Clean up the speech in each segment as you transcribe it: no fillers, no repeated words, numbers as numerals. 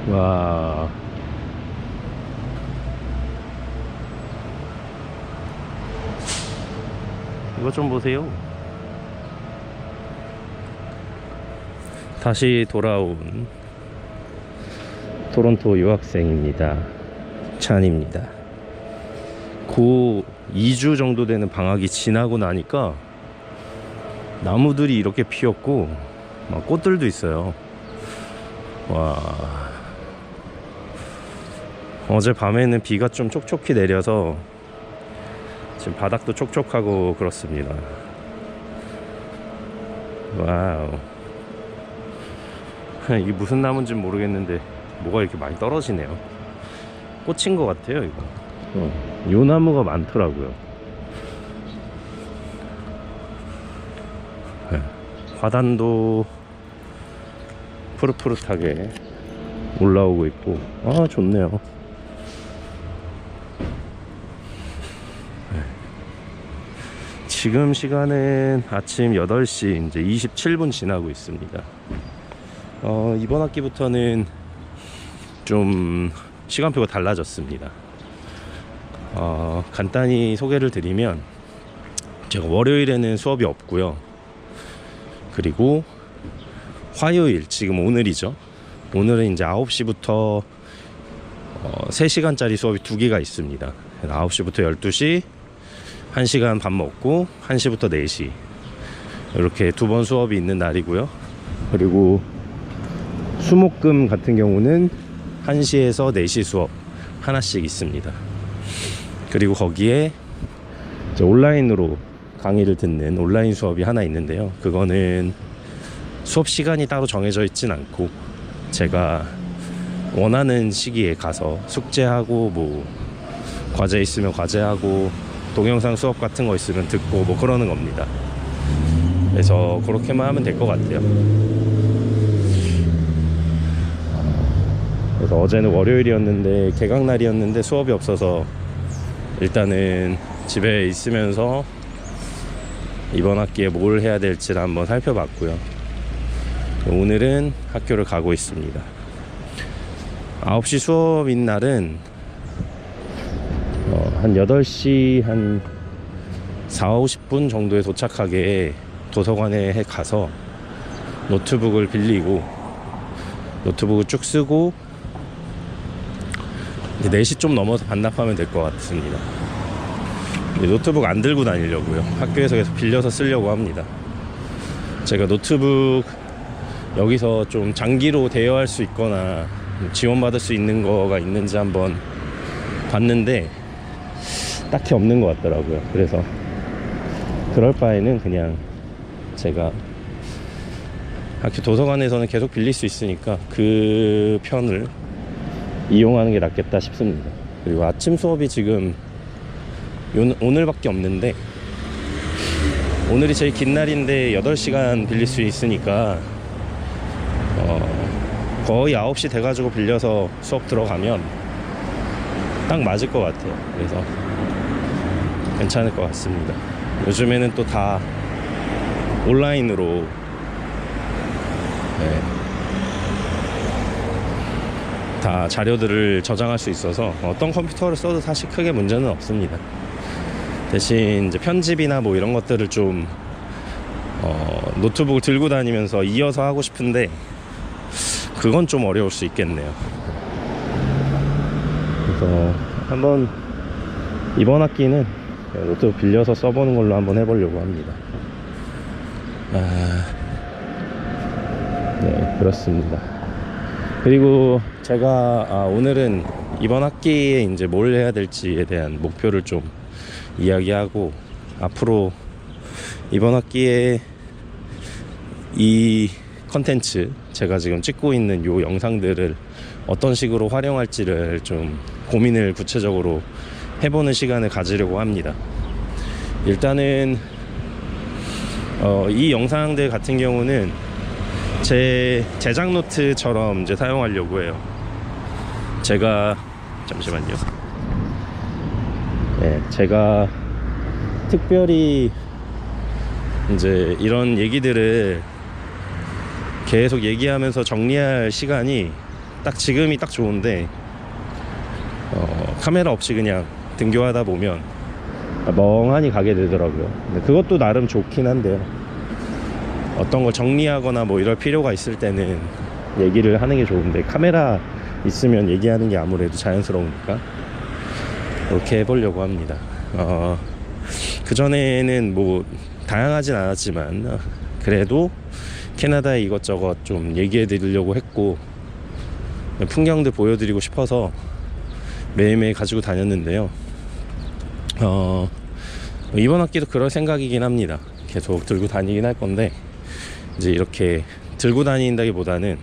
와. 이거 좀 보세요. 다시 돌아온 토론토 유학생입니다. 찬입니다. 고 2주 정도 되는 방학이 지나고 나니까 나무들이 이렇게 피었고 막 꽃들도 있어요. 와. 어제 밤에는 비가 좀 촉촉히 내려서 지금 바닥도 촉촉하고 그렇습니다. 와우. 이게 무슨 나무인지 모르겠는데 뭐가 이렇게 많이 떨어지네요. 꽂힌 것 같아요 이거. 요 나무가 많더라고요. 네. 화단도 푸릇푸릇하게 올라오고 있고, 아 좋네요. 네. 지금 시간은 아침 8시 이제 27분 지나고 있습니다. 이번 학기부터는 좀 시간표가 달라졌습니다. 간단히 소개를 드리면 제가 월요일에는 수업이 없고요. 그리고 화요일, 지금 오늘이죠. 오늘은 이제 9시부터 3시간짜리 수업이 2개가 있습니다. 9시부터 12시 1시간 밥 먹고 1시부터 4시 이렇게 2번 수업이 있는 날이고요. 그리고 수목금 같은 경우는 1시에서 4시 수업 하나씩 있습니다. 그리고 거기에 이제 온라인으로 강의를 듣는 온라인 수업이 하나 있는데요. 그거는 수업 시간이 따로 정해져 있진 않고 제가 원하는 시기에 가서 숙제하고 뭐 과제 있으면 과제하고 동영상 수업 같은 거 있으면 듣고 뭐 그러는 겁니다. 그래서 그렇게만 하면 될 것 같아요. 그래서 어제는 월요일이었는데 개강날이었는데 수업이 없어서 일단은 집에 있으면서 이번 학기에 뭘 해야 될지를 한번 살펴봤고요. 오늘은 학교를 가고 있습니다. 9시 수업인 날은 한 8시 한 4, 50분 정도에 도착하게 도서관에 가서 노트북을 빌리고 노트북을 쭉 쓰고 4시 좀 넘어서 반납하면 될 것 같습니다. 노트북 안 들고 다니려고요. 학교에서 계속 빌려서 쓰려고 합니다. 제가 노트북 여기서 좀 장기로 대여할 수 있거나 지원받을 수 있는 거가 있는지 한번 봤는데 딱히 없는 것 같더라고요. 그래서 그럴 바에는 그냥 제가 학교 도서관에서는 계속 빌릴 수 있으니까 그 편을 이용하는 게 낫겠다 싶습니다. 그리고 아침 수업이 지금 오늘밖에 없는데 오늘이 제일 긴 날인데 8시간 빌릴 수 있으니까 거의 9시 돼가지고 빌려서 수업 들어가면 딱 맞을 것 같아요. 그래서 괜찮을 것 같습니다. 요즘에는 또 다 온라인으로 다 자료들을 저장할 수 있어서 어떤 컴퓨터를 써도 사실 크게 문제는 없습니다. 대신 이제 편집이나 뭐 이런 것들을 좀 노트북을 들고 다니면서 이어서 하고 싶은데 그건 좀 어려울 수 있겠네요. 그래서 한번 이번 학기는 노트북 빌려서 써보는 걸로 한번 해보려고 합니다. 네, 그렇습니다. 그리고 제가 오늘은 이번 학기에 이제 뭘 해야 될지에 대한 목표를 좀 이야기하고 앞으로 이번 학기에 이 컨텐츠 제가 지금 찍고 있는 요 영상들을 어떤 식으로 활용할지를 좀 고민을 구체적으로 해보는 시간을 가지려고 합니다. 일단은 이 영상들 같은 경우는 제 제작 노트처럼 이제 사용하려고 해요. 제가 잠시만요. 네, 제가 특별히 이제 이런 얘기들을 계속 얘기하면서 정리할 시간이 딱 지금이 딱 좋은데 카메라 없이 그냥 등교하다 보면 멍하니 가게 되더라고요. 근데 그것도 나름 좋긴 한데요. 어떤 걸 정리하거나 뭐 이럴 필요가 있을 때는 얘기를 하는 게 좋은데 카메라 있으면 얘기하는 게 아무래도 자연스러우니까 그렇게 해보려고 합니다. 그전에는 뭐 다양하진 않았지만 그래도 캐나다의 이것저것 좀 얘기해 드리려고 했고 풍경들 보여드리고 싶어서 매일매일 가지고 다녔는데요. 이번 학기도 그럴 생각이긴 합니다. 계속 들고 다니긴 할 건데 이제 이렇게 들고 다닌다기보다는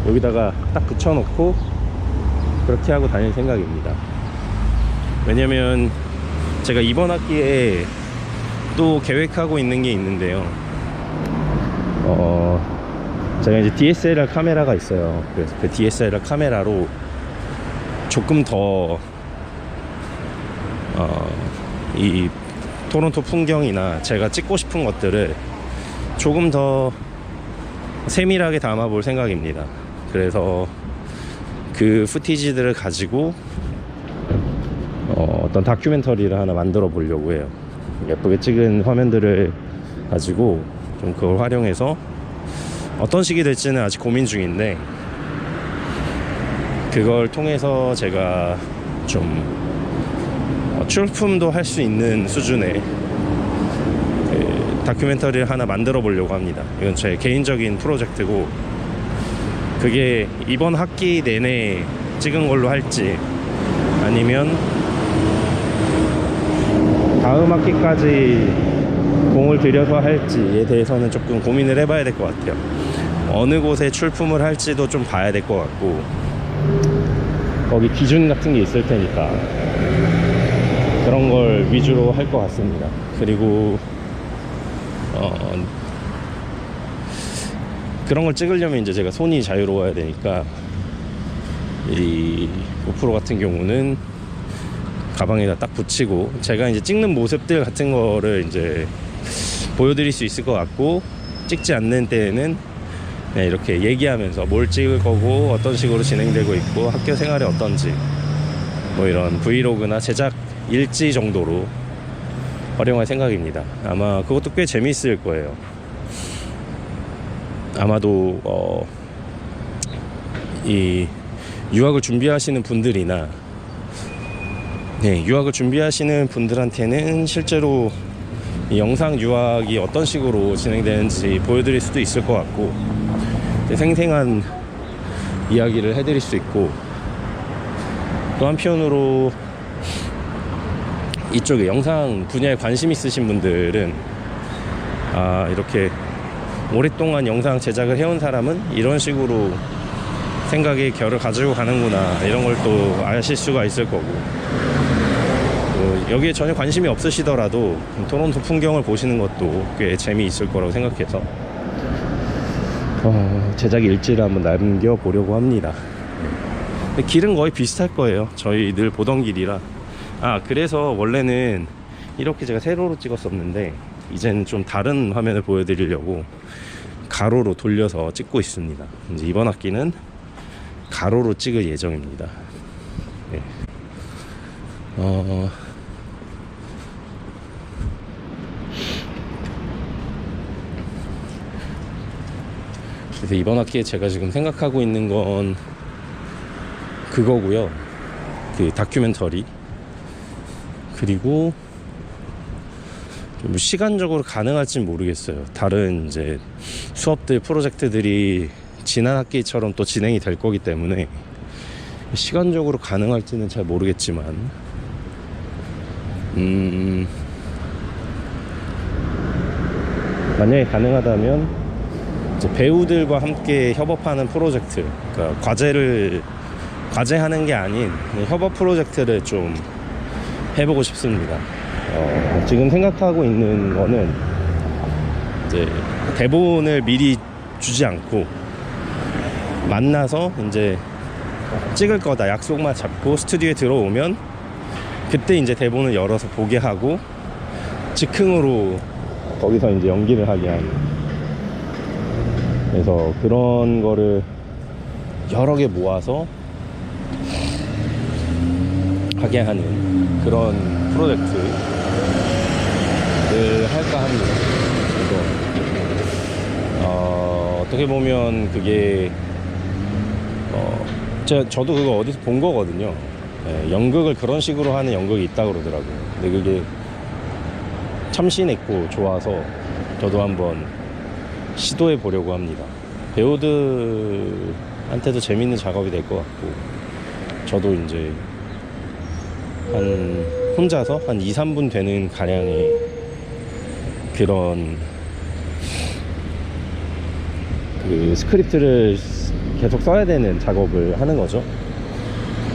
여기다가 딱 붙여놓고 그렇게 하고 다닐 생각입니다. 왜냐면 제가 이번 학기에 또 계획하고 있는 게 있는데요. 제가 이제 DSLR 카메라가 있어요. 그래서 그 DSLR 카메라로 조금 더 이 토론토 풍경이나 제가 찍고 싶은 것들을 조금 더 세밀하게 담아볼 생각입니다. 그래서 그 후티지들을 가지고 어떤 다큐멘터리를 하나 만들어 보려고 해요. 예쁘게 찍은 화면들을 가지고 좀 그걸 활용해서 어떤 식이 될지는 아직 고민 중인데 그걸 통해서 제가 좀 출품도 할 수 있는 수준의 다큐멘터리를 하나 만들어 보려고 합니다. 이건 제 개인적인 프로젝트고 그게 이번 학기 내내 찍은 걸로 할지 아니면 다음 학기까지 공을 들여서 할지에 대해서는 조금 고민을 해봐야 될 것 같아요. 어느 곳에 출품을 할지도 좀 봐야 될 것 같고 거기 기준 같은 게 있을 테니까 그런 걸 위주로 할 것 같습니다. 그리고 그런 걸 찍으려면 이제 제가 손이 자유로워야 되니까 이 고프로 같은 경우는 가방에다 딱 붙이고 제가 이제 찍는 모습들 같은 거를 이제 보여드릴 수 있을 것 같고 찍지 않는 때에는 그냥 이렇게 얘기하면서 뭘 찍을 거고 어떤 식으로 진행되고 있고 학교 생활이 어떤지 뭐 이런 브이로그나 제작 일지 정도로 활용할 생각입니다. 아마 그것도 꽤 재미있을 거예요. 아마도 이 유학을 준비하시는 분들이나 유학을 준비하시는 분들한테는 실제로 이 영상 유학이 어떤 식으로 진행되는지 보여드릴 수도 있을 것 같고 생생한 이야기를 해드릴 수 있고 또 한편으로 이쪽에 영상 분야에 관심 있으신 분들은 이렇게 오랫동안 영상 제작을 해온 사람은 이런 식으로 생각의 결을 가지고 가는구나 이런 걸 또 아실 수가 있을 거고 여기에 전혀 관심이 없으시더라도 토론토 풍경을 보시는 것도 꽤 재미있을 거라고 생각해서 제작 일지를 한번 남겨보려고 합니다. 근데 길은 거의 비슷할 거예요. 저희 늘 보던 길이라. 그래서 원래는 이렇게 제가 세로로 찍었었는데 이제는 좀 다른 화면을 보여드리려고 가로로 돌려서 찍고 있습니다. 이제 이번 학기는 가로로 찍을 예정입니다. 네. 그래서 이번 학기에 제가 지금 생각하고 있는 건 그거고요. 그 다큐멘터리 그리고 좀 시간적으로 가능할진 모르겠어요. 다른 이제 수업들 프로젝트들이 지난 학기처럼 또 진행이 될 거기 때문에 시간적으로 가능할지는 잘 모르겠지만 만약에 가능하다면 이제 배우들과 함께 협업하는 프로젝트, 그러니까 과제하는 게 아닌 협업 프로젝트를 좀 해보고 싶습니다. 지금 생각하고 있는 거는 이제 대본을 미리 주지 않고 만나서 이제 찍을 거다 약속만 잡고 스튜디오에 들어오면 그때 이제 대본을 열어서 보게 하고 즉흥으로 거기서 이제 연기를 하게 하는 그래서 그런 거를 여러 개 모아서 하게 하는 그런 프로젝트를 할까 합니다. 그래서 어떻게 보면 그게 저도 그거 어디서 본 거거든요. 네, 연극을 그런 식으로 하는 연극이 있다고 그러더라고요. 근데 그게 참신했고 좋아서 저도 한번 시도해 보려고 합니다. 배우들한테도 재밌는 작업이 될 것 같고, 저도 이제 한 혼자서 한 2-3분 되는 가량의 그런 그 스크립트를 계속 써야 되는 작업을 하는 거죠.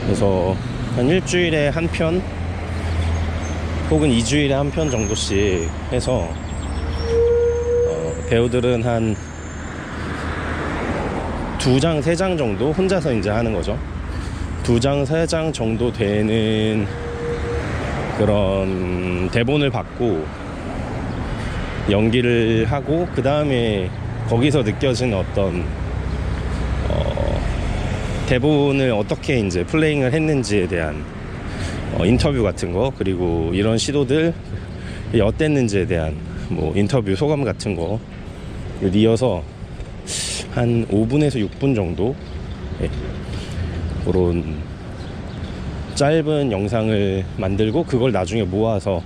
그래서 한 일주일에 한 편 혹은 2주일에 한 편 정도씩 해서 배우들은 한 2장, 3장 정도 혼자서 이제 하는 거죠. 2장, 3장 정도 되는 그런 대본을 받고 연기를 하고, 그 다음에 거기서 느껴지는 어떤 대본을 어떻게 이제 플레잉을 했는지에 대한 인터뷰 같은 거, 그리고 이런 시도들 어땠는지에 대한 뭐 인터뷰 소감 같은 거 이어서 한 5분에서 6분 정도, 예, 그런 짧은 영상을 만들고 그걸 나중에 모아서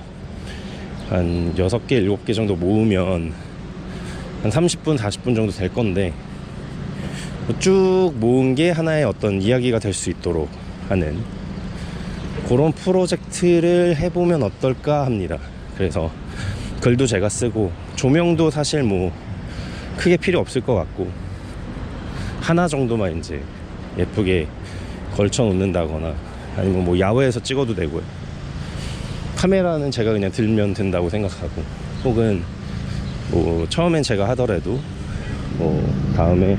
한 6개, 7개 정도 모으면 한 30분, 40분 정도 될 건데, 쭉 모은 게 하나의 어떤 이야기가 될 수 있도록 하는 그런 프로젝트를 해보면 어떨까 합니다. 그래서 글도 제가 쓰고, 조명도 사실 뭐 크게 필요 없을 것 같고, 하나 정도만 이제 예쁘게 걸쳐 놓는다거나 아니면 뭐 야외에서 찍어도 되고요. 카메라는 제가 그냥 들면 된다고 생각하고, 혹은 뭐 처음엔 제가 하더라도 뭐 다음에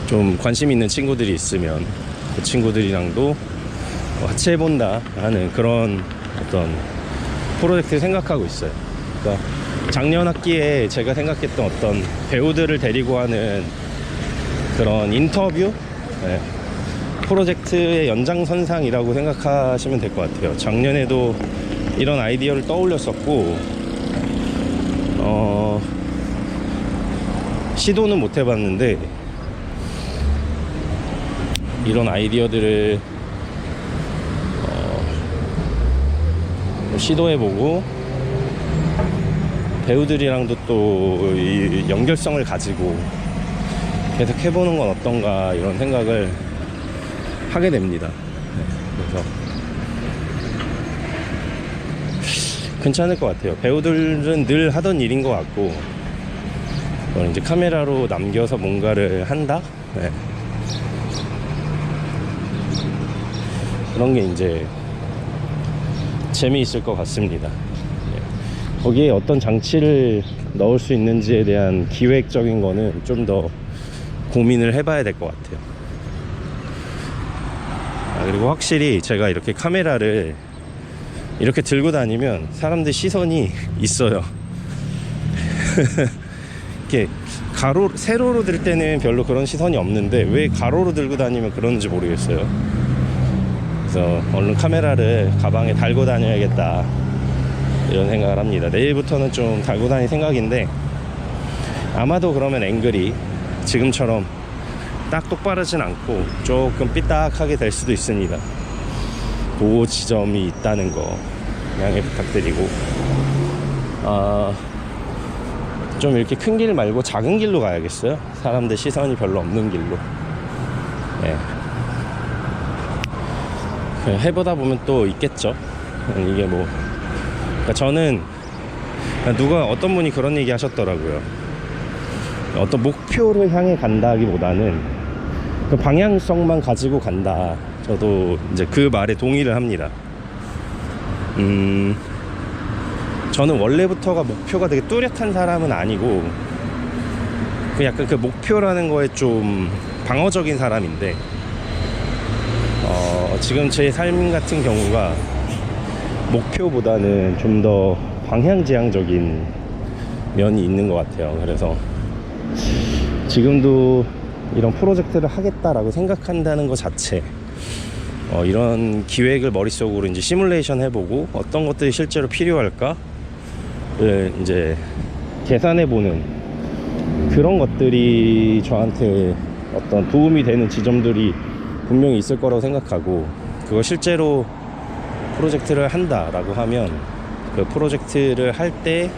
좀 관심 있는 친구들이 있으면 그 친구들이랑도 같이 해본다 하는 그런 어떤 프로젝트를 생각하고 있어요. 그러니까 작년 학기에 제가 생각했던 어떤 배우들을 데리고 하는 그런 인터뷰, 네, 프로젝트의 연장선상이라고 생각하시면 될 것 같아요. 작년에도 이런 아이디어를 떠올렸었고, 시도는 못 해봤는데 이런 아이디어들을 시도해보고 배우들이랑도 또 이 연결성을 가지고 계속 해보는 건 어떤가, 이런 생각을 하게 됩니다. 그래서 괜찮을 것 같아요. 배우들은 늘 하던 일인 것 같고, 이제 카메라로 남겨서 뭔가를 한다? 네. 그런 게 이제 재미있을 것 같습니다. 네. 거기에 어떤 장치를 넣을 수 있는지에 대한 기획적인 거는 좀 더 고민을 해봐야 될 것 같아요. 그리고 확실히 제가 이렇게 카메라를 이렇게 들고 다니면 사람들 시선이 있어요. 이렇게 세로로 들 때는 별로 그런 시선이 없는데 왜 가로로 들고 다니면 그러는지 모르겠어요. 그래서 얼른 카메라를 가방에 달고 다녀야겠다, 이런 생각을 합니다. 내일부터는 좀 달고 다닐 생각인데, 아마도 그러면 앵글이 지금처럼 딱 똑바르진 않고 조금 삐딱하게 될 수도 있습니다. 그 지점이 있다는 거 양해 부탁드리고, 좀 이렇게 큰 길 말고 작은 길로 가야겠어요. 사람들 시선이 별로 없는 길로. 네. 해보다 보면 또 있겠죠. 이게 뭐, 그러니까 저는 어떤 분이 그런 얘기 하셨더라고요. 어떤 목표를 향해 간다기보다는 그 방향성만 가지고 간다. 저도 이제 그 말에 동의를 합니다. 저는 원래부터가 목표가 되게 뚜렷한 사람은 아니고, 그 약간 그 목표라는 거에 좀 방어적인 사람인데, 지금 제 삶 같은 경우가 목표보다는 좀 더 방향지향적인 면이 있는 것 같아요. 그래서 지금도 이런 프로젝트를 하겠다라고 생각한다는 것 자체, 이런 기획을 머릿속으로 이제 시뮬레이션 해보고 어떤 것들이 실제로 필요할까를 이제 계산해보는 그런 것들이 저한테 어떤 도움이 되는 지점들이 분명히 있을 거라고 생각하고, 그거 실제로 프로젝트를 한다라고 하면 그 프로젝트를 할 때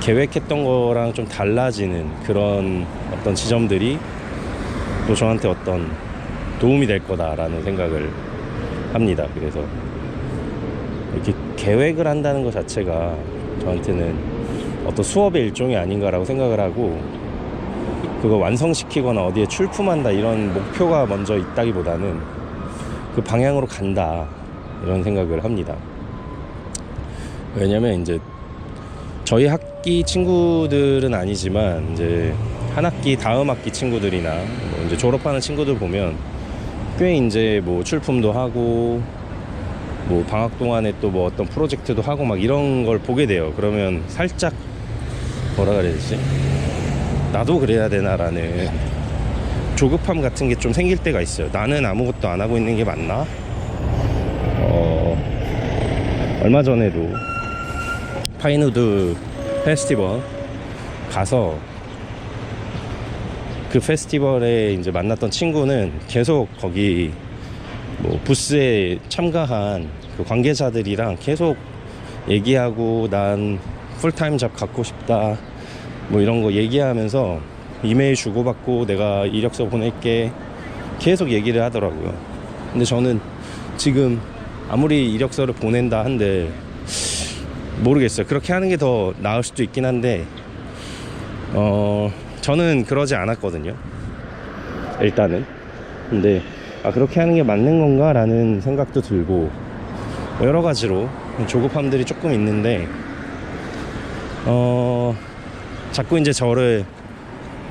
계획했던 거랑 좀 달라지는 그런 어떤 지점들이 또 저한테 어떤 도움이 될 거다라는 생각을 합니다. 그래서 이렇게 계획을 한다는 것 자체가 저한테는 어떤 수업의 일종이 아닌가라고 생각을 하고, 그거 완성시키거나 어디에 출품한다 이런 목표가 먼저 있다기보다는 그 방향으로 간다 이런 생각을 합니다. 왜냐면 이제 저희 학기 친구들은 아니지만 이제 한 학기 다음 학기 친구들이나 뭐 이제 졸업하는 친구들 보면 꽤 이제 뭐 출품도 하고 뭐 방학 동안에 또 뭐 어떤 프로젝트도 하고 막 이런 걸 보게 돼요. 그러면 살짝 뭐라 그래야 되지? 나도 그래야 되나라는 조급함 같은 게 좀 생길 때가 있어요. 나는 아무것도 안 하고 있는 게 맞나? 얼마 전에도 파인우드 페스티벌 가서 그 페스티벌에 이제 만났던 친구는 계속 거기 뭐 부스에 참가한 그 관계자들이랑 계속 얘기하고, 난 풀타임 잡 갖고 싶다 뭐 이런 거 얘기하면서 이메일 주고받고 내가 이력서 보낼게 계속 얘기를 하더라고요. 근데 저는 지금 아무리 이력서를 보낸다 한들 모르겠어요. 그렇게 하는 게 더 나을 수도 있긴 한데 저는 그러지 않았거든요, 일단은. 근데 그렇게 하는 게 맞는 건가 라는 생각도 들고, 여러 가지로 조급함들이 조금 있는데 자꾸 이제 저를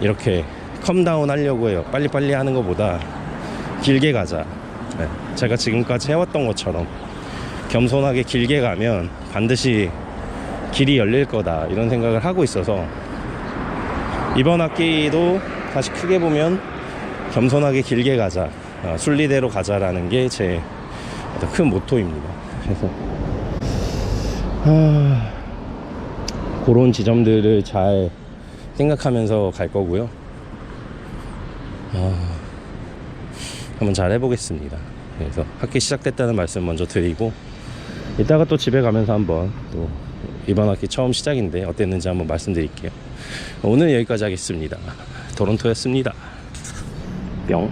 이렇게 컴다운 하려고 해요. 빨리빨리 하는 것보다 길게 가자. 제가 지금까지 해왔던 것처럼 겸손하게 길게 가면 반드시 길이 열릴 거다 이런 생각을 하고 있어서, 이번 학기도 다시 크게 보면 겸손하게 길게 가자, 순리대로 가자라는 게 제 큰 모토입니다. 그래서 그런 지점들을 잘 생각하면서 갈 거고요. 한번 잘 해보겠습니다. 그래서 학기 시작됐다는 말씀 먼저 드리고, 이따가 또 집에 가면서 한번 또 이번 학기 처음 시작인데 어땠는지 한번 말씀드릴게요. 오늘 여기까지 하겠습니다. 토론토였습니다. 뿅.